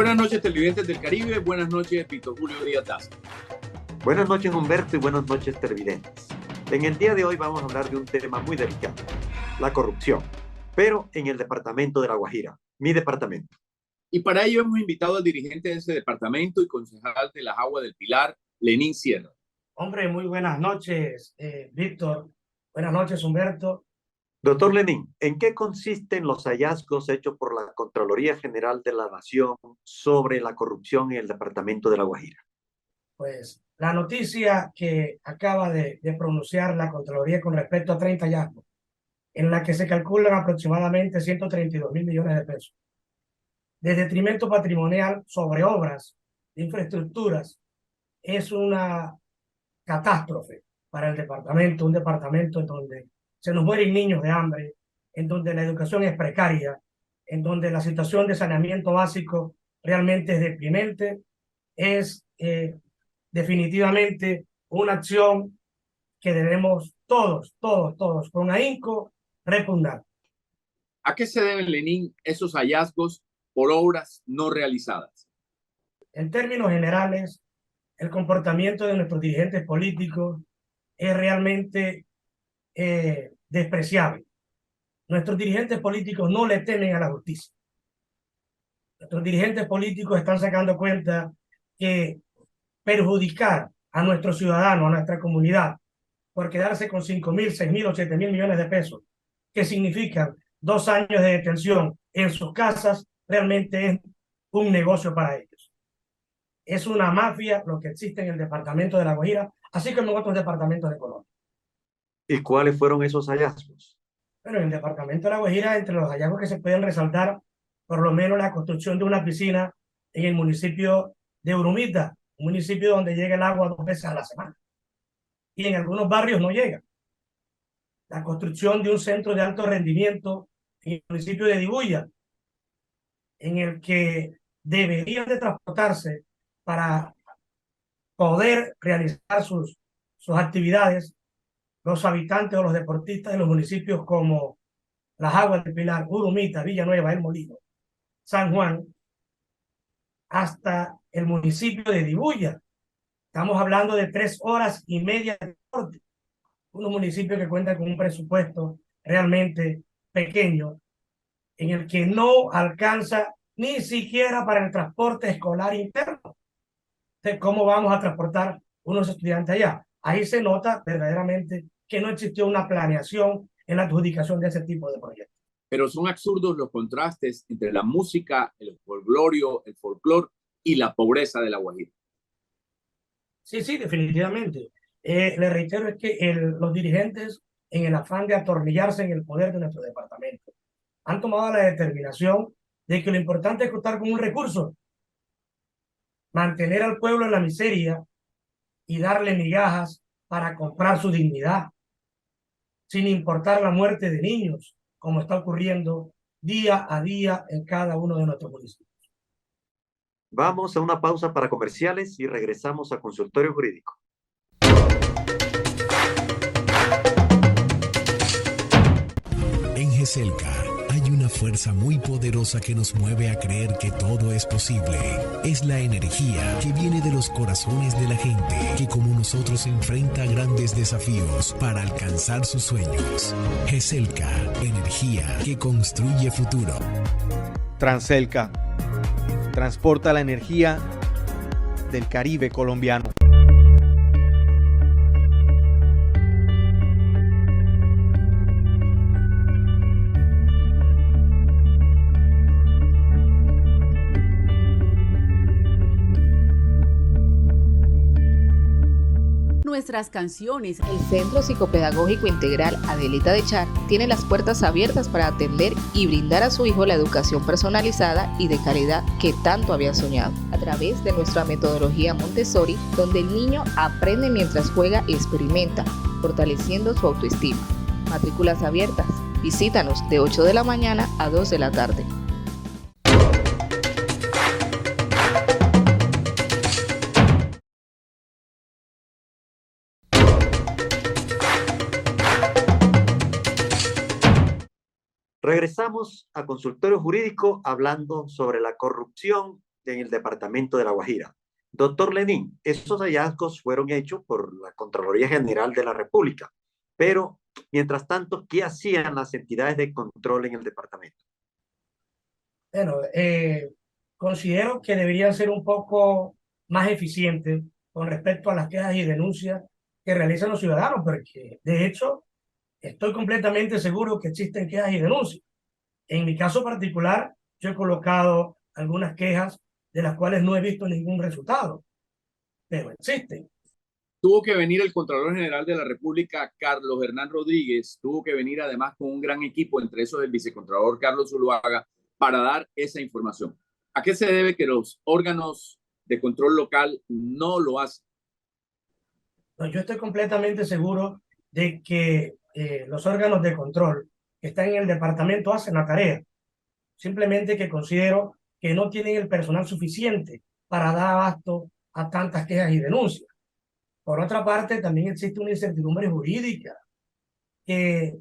Buenas noches, televidentes del Caribe. Buenas noches, Víctor Julio Díaz Daza. Buenas noches, Humberto, y buenas noches, televidentes. En el día de hoy vamos a hablar de un tema muy delicado, la corrupción, pero en el departamento de La Guajira, mi departamento. Y para ello hemos invitado al dirigente de ese departamento y concejal de las Aguas del Pilar, Lenín Sierra. Hombre, muy buenas noches, Víctor. Buenas noches, Humberto. Doctor Lenín, ¿en qué consisten los hallazgos hechos por la Contraloría General de la Nación sobre la corrupción en el departamento de La Guajira? Pues la noticia que acaba de pronunciar la Contraloría con respecto a 30 hallazgos, en la que se calculan aproximadamente 132.000 millones de pesos, de detrimento patrimonial sobre obras de infraestructuras, es una catástrofe para el departamento, un departamento en donde se nos mueren niños de hambre, en donde la educación es precaria, en donde la situación de saneamiento básico realmente es deprimente. Es definitivamente una acción que debemos todos, con ahínco repugnar. ¿A qué se deben, Lenín, esos hallazgos por obras no realizadas? En términos generales, el comportamiento de nuestros dirigentes políticos es realmente despreciable. Nuestros dirigentes políticos no le temen a la justicia. Nuestros dirigentes políticos están sacando cuenta que perjudicar a nuestros ciudadanos, a nuestra comunidad, por quedarse con 5.000, 6.000 o 7.000 millones de pesos, que significan 2 años de detención en sus casas, realmente es un negocio para ellos. Es una mafia lo que existe en el departamento de La Guajira, así como en otros departamentos de Colombia. ¿Y cuáles fueron esos hallazgos? Bueno, en el departamento de La Guajira, entre los hallazgos que se pueden resaltar, por lo menos la construcción de una piscina en el municipio de Urumita, un municipio donde llega el agua 2 veces a la semana. Y en algunos barrios no llega. La construcción de un centro de alto rendimiento en el municipio de Dibuya, en el que deberían de transportarse para poder realizar sus actividades los habitantes o los deportistas de los municipios como Las Aguas del Pilar, Urumita, Villanueva, El Molino, San Juan, hasta el municipio de Dibuya. Estamos hablando de 3 horas y media de transporte. Unos municipios que cuentan con un presupuesto realmente pequeño, en el que no alcanza ni siquiera para el transporte escolar interno. Entonces, ¿cómo vamos a transportar unos estudiantes allá? Ahí se nota verdaderamente que no existió una planeación en la adjudicación de ese tipo de proyectos. Pero son absurdos los contrastes entre la música, el folclore y la pobreza de La Guajira. Sí, definitivamente. Le reitero, es que los dirigentes, en el afán de atornillarse en el poder de nuestro departamento, han tomado la determinación de que lo importante es contar con un recurso, mantener al pueblo en la miseria y darle migajas para comprar su dignidad, sin importar la muerte de niños, como está ocurriendo día a día en cada uno de nuestros municipios. Vamos a una pausa para comerciales y regresamos a Consultorio Jurídico. En GESELCA hay una fuerza muy poderosa que nos mueve a creer que todo es posible. Es la energía que viene de los corazones de la gente que como nosotros enfrenta grandes desafíos para alcanzar sus sueños. GESELCA, energía que construye futuro. Transelca transporta la energía del Caribe colombiano. Nuestras canciones. El Centro Psicopedagógico Integral Adelita de Char tiene las puertas abiertas para atender y brindar a su hijo la educación personalizada y de calidad que tanto había soñado, a través de nuestra metodología Montessori, donde el niño aprende mientras juega y experimenta, fortaleciendo su autoestima. Matrículas abiertas. Visítanos de 8 de la mañana a 2 de la tarde. Regresamos a Consultorio Jurídico hablando sobre la corrupción en el departamento de La Guajira. Doctor Lenín, esos hallazgos fueron hechos por la Contraloría General de la República, pero mientras tanto, ¿qué hacían las entidades de control en el departamento? Bueno, considero que deberían ser un poco más eficientes con respecto a las quejas y denuncias que realizan los ciudadanos, porque de hecho estoy completamente seguro que existen quejas y denuncias. En mi caso particular, yo he colocado algunas quejas de las cuales no he visto ningún resultado, pero existen. Tuvo que venir el Contralor General de la República, Carlos Hernán Rodríguez, tuvo que venir además con un gran equipo, entre esos el vicecontralor Carlos Zuluaga, para dar esa información. ¿A qué se debe que los órganos de control local no lo hacen? No, yo estoy completamente seguro de que los órganos de control que están en el departamento hacen la tarea. Simplemente que considero que no tienen el personal suficiente para dar abasto a tantas quejas y denuncias. Por otra parte, también existe una incertidumbre jurídica que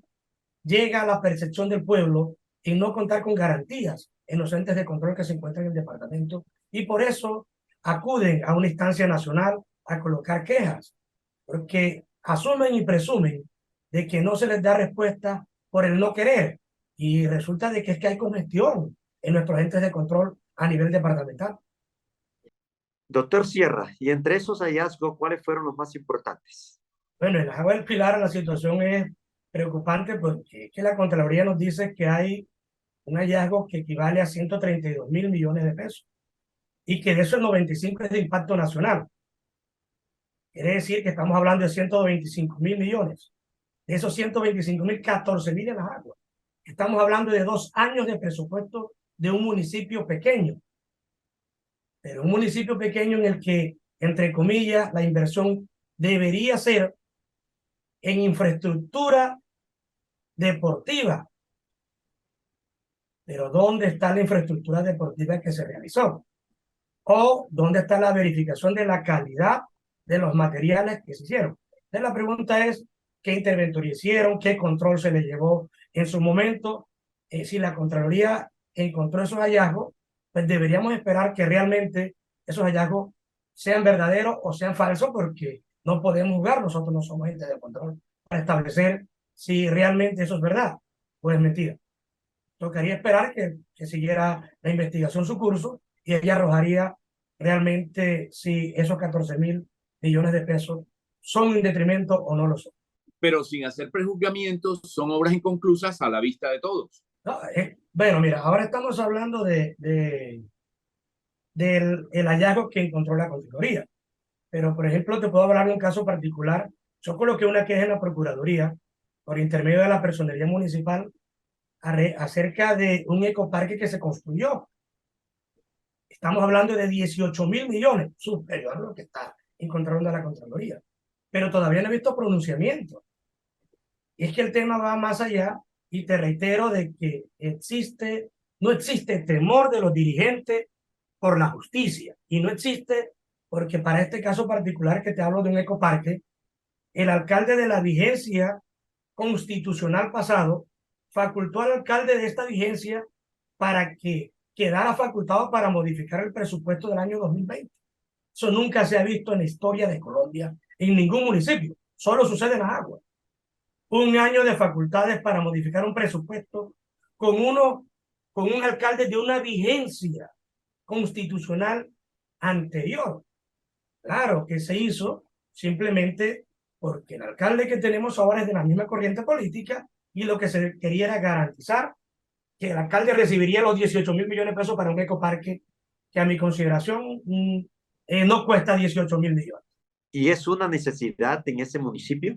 llega a la percepción del pueblo en no contar con garantías en los entes de control que se encuentran en el departamento, y por eso acuden a una instancia nacional a colocar quejas, porque asumen y presumen de que no se les da respuesta por el no querer, y resulta de que es que hay congestión en nuestros entes de control a nivel departamental. Doctor Sierra, y entre esos hallazgos, ¿cuáles fueron los más importantes? Bueno, en las aguas del Pilar la situación es preocupante porque es que la Contraloría nos dice que hay un hallazgo que equivale a 132.000 millones de pesos y que de eso el 95 es de impacto nacional. Quiere decir que estamos hablando de 125.000 millones. De esos 125.000, 14.000 en las aguas. Estamos hablando de 2 años de presupuesto de un municipio pequeño. Pero un municipio pequeño en el que, entre comillas, la inversión debería ser en infraestructura deportiva. Pero ¿dónde está la infraestructura deportiva que se realizó? ¿O dónde está la verificación de la calidad de los materiales que se hicieron? Entonces la pregunta es, ¿qué interventoría hicieron? ¿Qué control se le llevó en su momento? Si la Contraloría encontró esos hallazgos, pues deberíamos esperar que realmente esos hallazgos sean verdaderos o sean falsos, porque no podemos jugar, nosotros no somos entes de control para establecer si realmente eso es verdad o es mentira. Tocaría esperar que siguiera la investigación su curso y ella arrojaría realmente si esos 14.000 millones de pesos son en detrimento o no lo son. Pero sin hacer prejuzgamientos, son obras inconclusas a la vista de todos. No, bueno, mira, ahora estamos hablando del hallazgo que encontró la Contraloría. Pero, por ejemplo, te puedo hablar de un caso particular. Yo coloqué una queja en la Procuraduría por intermedio de la Personería Municipal acerca de un ecoparque que se construyó. Estamos hablando de 18.000 millones, superior a lo que está encontrando la Contraloría. Pero todavía no he visto pronunciamiento. Y es que el tema va más allá, y te reitero de que no existe temor de los dirigentes por la justicia, y no existe porque para este caso particular que te hablo de un ecoparque, el alcalde de la vigencia constitucional pasado facultó al alcalde de esta vigencia para que quedara facultado para modificar el presupuesto del año 2020. Eso nunca se ha visto en la historia de Colombia en ningún municipio, solo sucede en las aguas. 1 año de facultades para modificar un presupuesto con un alcalde de una vigencia constitucional anterior. Claro que se hizo simplemente porque el alcalde que tenemos ahora es de la misma corriente política, y lo que se quería era garantizar que el alcalde recibiría los 18.000 millones de pesos para un ecoparque que a mi consideración no cuesta 18.000 millones. ¿Y es una necesidad en ese municipio?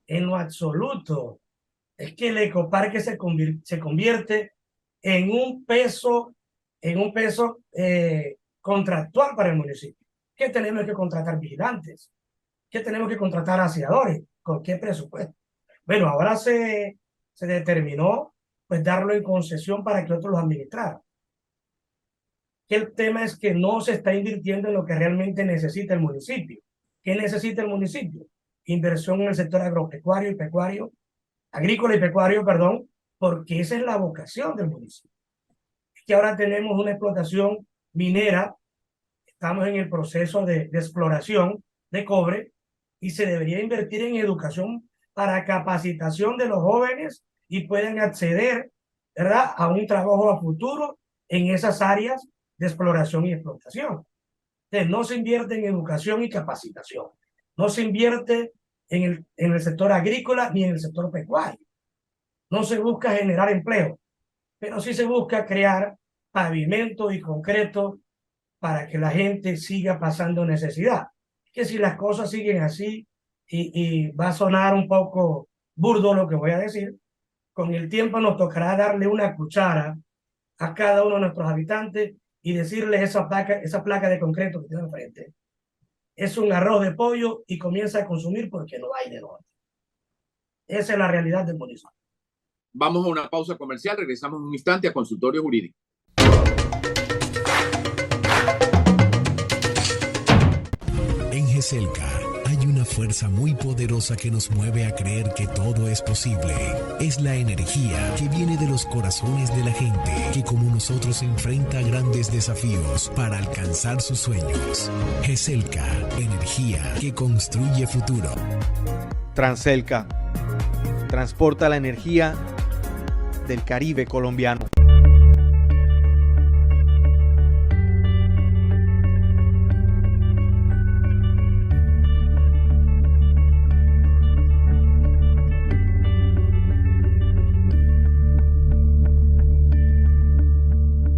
En lo absoluto. Es que el ecoparque se convierte en un peso contractual para el municipio. ¿Qué tenemos que contratar? Vigilantes. ¿Qué tenemos que contratar? Aseadores. ¿Con qué presupuesto? Bueno, ahora se determinó pues darlo en concesión para que otros los administraran. El tema es que no se está invirtiendo en lo que realmente necesita el municipio. ¿Qué necesita el municipio? Inversión en el sector agropecuario y pecuario, agrícola y pecuario, perdón, porque esa es la vocación del municipio. Es que ahora tenemos una explotación minera, estamos en el proceso de exploración de cobre y se debería invertir en educación para capacitación de los jóvenes y puedan acceder, ¿verdad?, a un trabajo a futuro en esas áreas de exploración y explotación. Entonces, no se invierte en educación y capacitación, no se invierte en el sector agrícola ni en el sector pecuario, no se busca generar empleo, pero sí se busca crear pavimento y concreto para que la gente siga pasando necesidad. Que si las cosas siguen así, y va a sonar un poco burdo lo que voy a decir, con el tiempo nos tocará darle una cuchara a cada uno de nuestros habitantes y decirle esa placa de concreto que tiene enfrente es un arroz de pollo y comienza a consumir porque no hay de dónde. Esa es la realidad del municipio. Vamos a una pausa comercial, regresamos en un instante a Consultorio Jurídico. En GESELCA hay una fuerza muy poderosa que nos mueve a creer que todo es posible. Es la energía que viene de los corazones de la gente que como nosotros enfrenta grandes desafíos para alcanzar sus sueños. GESELCA, energía que construye futuro. Transelca transporta la energía del Caribe colombiano.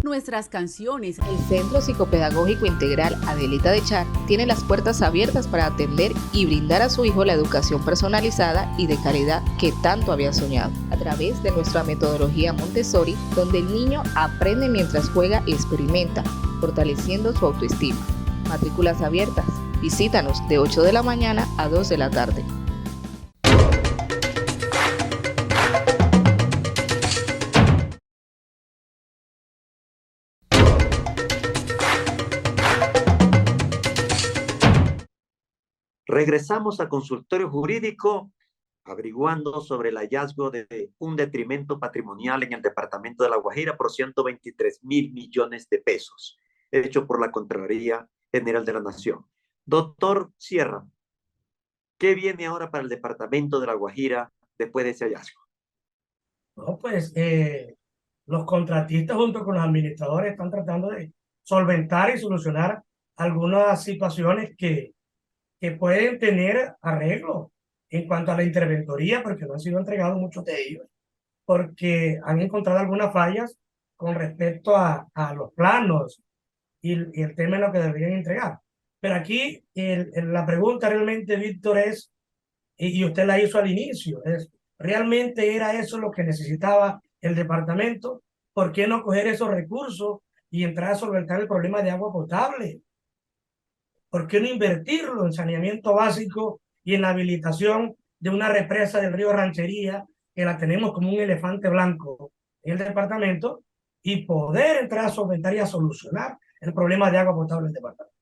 Nuestras canciones. El Centro Psicopedagógico Integral Adelita de Char tiene las puertas abiertas para atender y brindar a su hijo la educación personalizada y de calidad que tanto había soñado, a través de nuestra metodología Montessori, donde el niño aprende mientras juega y experimenta, fortaleciendo su autoestima. Matrículas abiertas. Visítanos de 8 de la mañana a 2 de la tarde. Regresamos a Consultorio Jurídico, averiguando sobre el hallazgo de un detrimento patrimonial en el departamento de La Guajira por 123.000 millones de pesos, hecho por la Contraloría General de la Nación. Doctor Sierra, ¿qué viene ahora para el departamento de La Guajira después de ese hallazgo? No, pues los contratistas junto con los administradores están tratando de solventar y solucionar algunas situaciones que pueden tener arreglo en cuanto a la interventoría, porque no han sido entregados muchos de ellos, porque han encontrado algunas fallas con respecto a los planos y el tema en lo que deberían entregar. Pero aquí la pregunta realmente, Víctor, es, y usted la hizo al inicio, es, ¿realmente era eso lo que necesitaba el departamento? ¿Por qué no coger esos recursos y entrar a solventar el problema de agua potable? ¿Por qué no invertirlo en saneamiento básico y en la habilitación de una represa del río Ranchería, que la tenemos como un elefante blanco en el departamento, y poder entrar a solventar y a solucionar el problema de agua potable del departamento?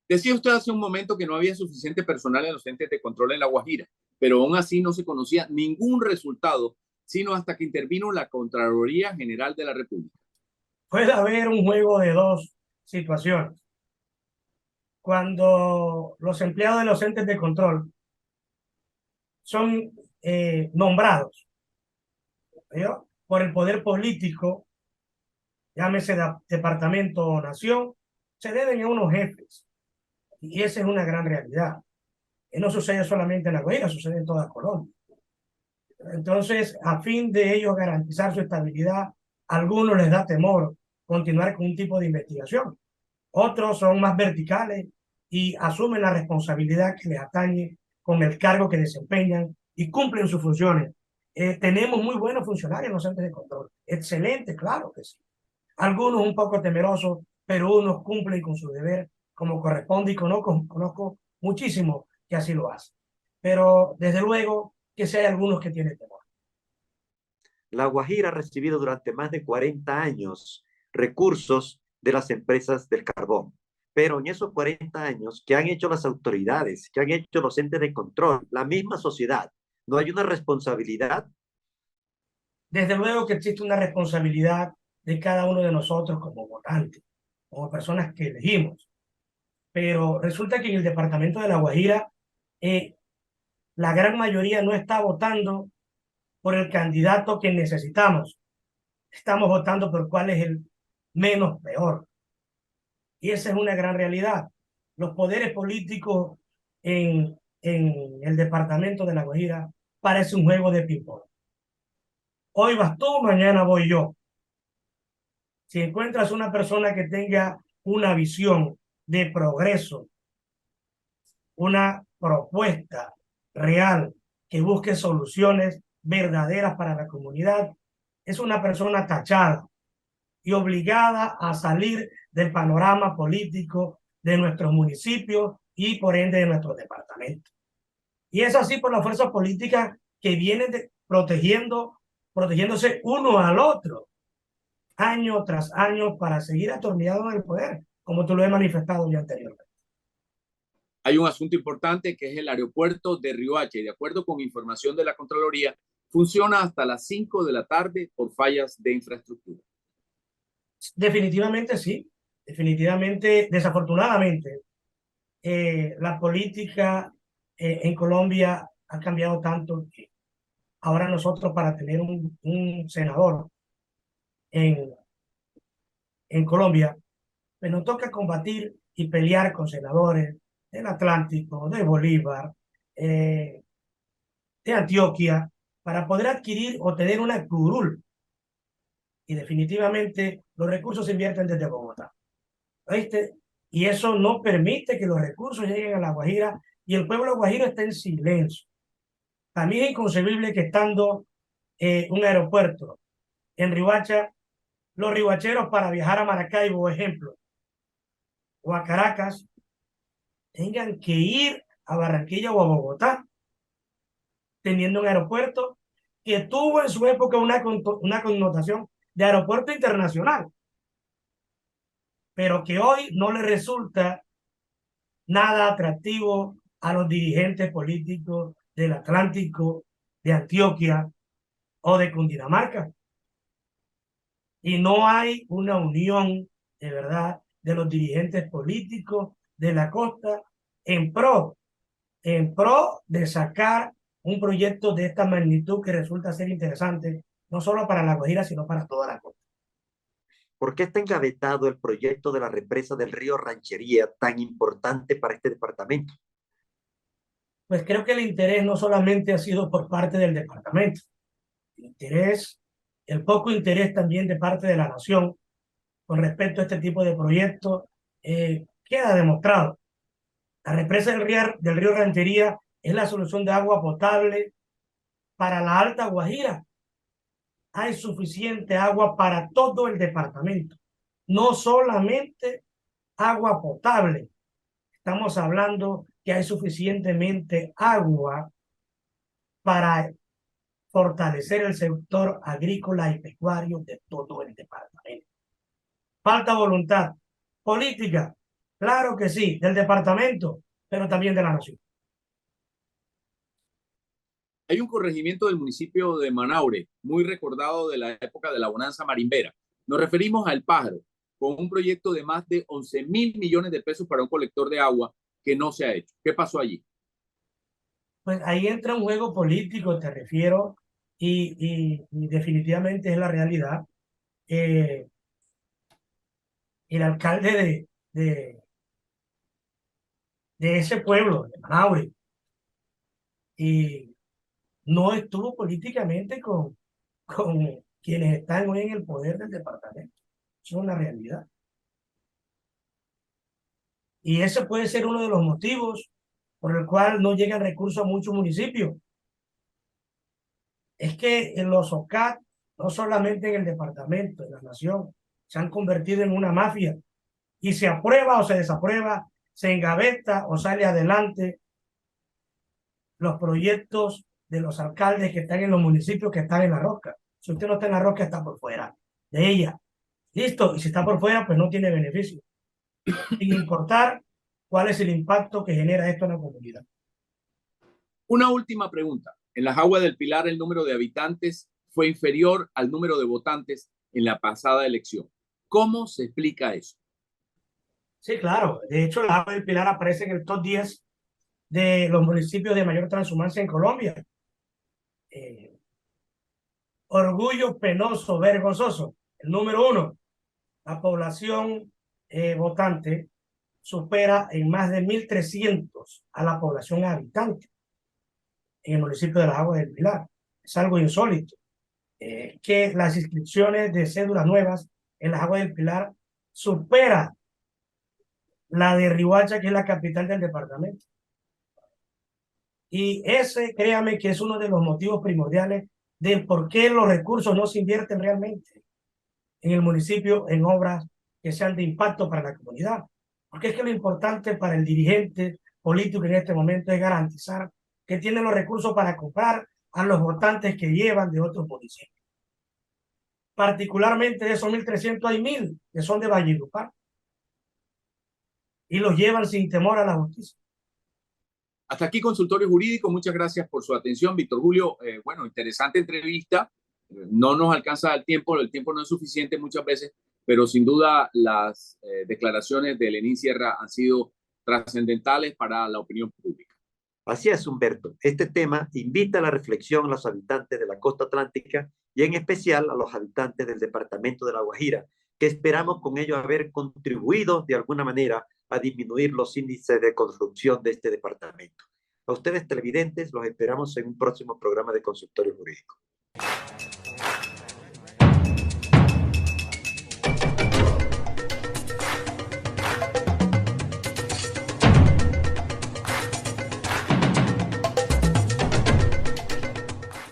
Decía usted hace un momento que no había suficiente personal en los entes de control en La Guajira, pero aún así no se conocía ningún resultado, sino hasta que intervino la Contraloría General de la República. Puede haber un juego de dos situaciones. Cuando los empleados de los entes de control son nombrados, ¿no?, por el poder político, llámese departamento o nación, se deben a unos jefes. Y esa es una gran realidad. Y no sucede solamente en La Guajira, sucede en toda Colombia. Entonces, a fin de ellos garantizar su estabilidad, a algunos les da temor continuar con un tipo de investigación. Otros son más verticales y asumen la responsabilidad que les atañe con el cargo que desempeñan y cumplen sus funciones. Tenemos muy buenos funcionarios en los entes de control. Excelente, claro que sí. Algunos un poco temerosos, pero unos cumplen con su deber como corresponde, y conozco muchísimo que así lo hacen. Pero desde luego que sí hay algunos que tienen temor. La Guajira ha recibido durante más de 40 años recursos de las empresas del carbón. Pero en esos 40 años, ¿qué han hecho las autoridades? ¿Qué han hecho los entes de control? La misma sociedad. ¿No hay una responsabilidad? Desde luego que existe una responsabilidad de cada uno de nosotros como votantes. como personas que elegimos. Pero resulta que en el departamento de La Guajira, la gran mayoría no está votando por el candidato que necesitamos. Estamos votando por cuál es el menos peor. Y esa es una gran realidad. Los poderes políticos en el departamento de La Guajira parece un juego de ping-pong. Hoy vas tú, mañana voy yo. Si encuentras una persona que tenga una visión de progreso, una propuesta real que busque soluciones verdaderas para la comunidad, es una persona tachada y obligada a salir del panorama político de nuestros municipios y por ende de nuestros departamentos. Y es así por las fuerzas políticas que vienen protegiéndose uno al otro, año tras año, para seguir atornillados en el poder, como tú lo he manifestado ya anteriormente. Hay un asunto importante que es el aeropuerto de Riohacha, y de acuerdo con información de la Contraloría, funciona hasta las 5 de la tarde por fallas de infraestructura. Definitivamente sí, definitivamente, desafortunadamente, la política en Colombia ha cambiado tanto que ahora nosotros, para tener un senador en Colombia, pues nos toca combatir y pelear con senadores del Atlántico, de Bolívar, de Antioquia, para poder adquirir o tener una curul. Y definitivamente los recursos se invierten desde Bogotá. ¿Viste? Y eso no permite que los recursos lleguen a La Guajira, y el pueblo guajiro está en silencio. También es inconcebible que estando un aeropuerto en Riohacha, los riohacheros para viajar a Maracaibo, por ejemplo, o a Caracas, tengan que ir a Barranquilla o a Bogotá, teniendo un aeropuerto que tuvo en su época una connotación de aeropuerto internacional, pero que hoy no le resulta nada atractivo a los dirigentes políticos del Atlántico, de Antioquia o de Cundinamarca. Y no hay una unión de verdad de los dirigentes políticos de la costa en pro de sacar un proyecto de esta magnitud que resulta ser interesante, no solo para La Guajira, sino para toda la costa. ¿Por qué está engavetado el proyecto de la represa del río Ranchería, tan importante para este departamento? Pues creo que el interés no solamente ha sido por parte del departamento, el poco interés también de parte de la nación con respecto a este tipo de proyectos queda demostrado. La represa del río Ranchería es la solución de agua potable para la Alta Guajira. Hay suficiente agua para todo el departamento, no solamente agua potable. Estamos hablando que hay suficientemente agua para fortalecer el sector agrícola y pecuario de todo el departamento. Falta voluntad política, claro que sí, del departamento, pero también de la nación. Hay un corregimiento del municipio de Manaure, muy recordado de la época de la bonanza marimbera. Nos referimos a El Pájaro, con un proyecto de más de 11.000 millones de pesos para un colector de agua que no se ha hecho. ¿Qué pasó allí? Pues ahí entra un juego político, te refiero, y definitivamente es la realidad. El alcalde de ese pueblo, de Manaure, y no estuvo políticamente con quienes están hoy en el poder del departamento. Eso es una realidad. Y ese puede ser uno de los motivos por el cual no llegan recursos a muchos municipios. Es que en los OCAT, no solamente en el departamento, en la nación, se han convertido en una mafia, y se aprueba o se desaprueba, se engaveta o sale adelante los proyectos de los alcaldes que están en los municipios que están en la rosca. Si usted no está en la rosca, está por fuera de ella. Listo, y si está por fuera, pues no tiene beneficio, sin importar cuál es el impacto que genera esto en la comunidad. Una última pregunta. En las Aguas del Pilar el número de habitantes fue inferior al número de votantes en la pasada elección. ¿Cómo se explica eso? Sí, claro. De hecho, la Agua del Pilar aparece en el top 10 de los municipios de mayor transhumancia en Colombia. Orgullo penoso, vergonzoso. El número 1, la población votante supera en más de 1.300 a la población habitante en el municipio de Las Aguas del Pilar. Es algo insólito. Que las inscripciones de cédulas nuevas en Las Aguas del Pilar supera la de Riohacha, que es la capital del departamento. Y ese, créame, que es uno de los motivos primordiales del por qué los recursos no se invierten realmente en el municipio en obras que sean de impacto para la comunidad. Porque es que lo importante para el dirigente político en este momento es garantizar que tiene los recursos para comprar a los votantes que llevan de otros municipios. Particularmente de esos 1.300 hay 1.000 que son de Valledupar y los llevan sin temor a la justicia. Hasta aquí consultorio jurídico. Muchas gracias por su atención, Víctor Julio. Bueno, interesante entrevista. No nos alcanza el tiempo no es suficiente muchas veces, pero sin duda las declaraciones de Lenín Sierra han sido trascendentales para la opinión pública. Así es, Humberto. Este tema invita a la reflexión a los habitantes de la costa atlántica y en especial a los habitantes del departamento de La Guajira, que esperamos con ello haber contribuido de alguna manera a disminuir los índices de construcción de este departamento. A ustedes televidentes los esperamos en un próximo programa de Consultorio Jurídico.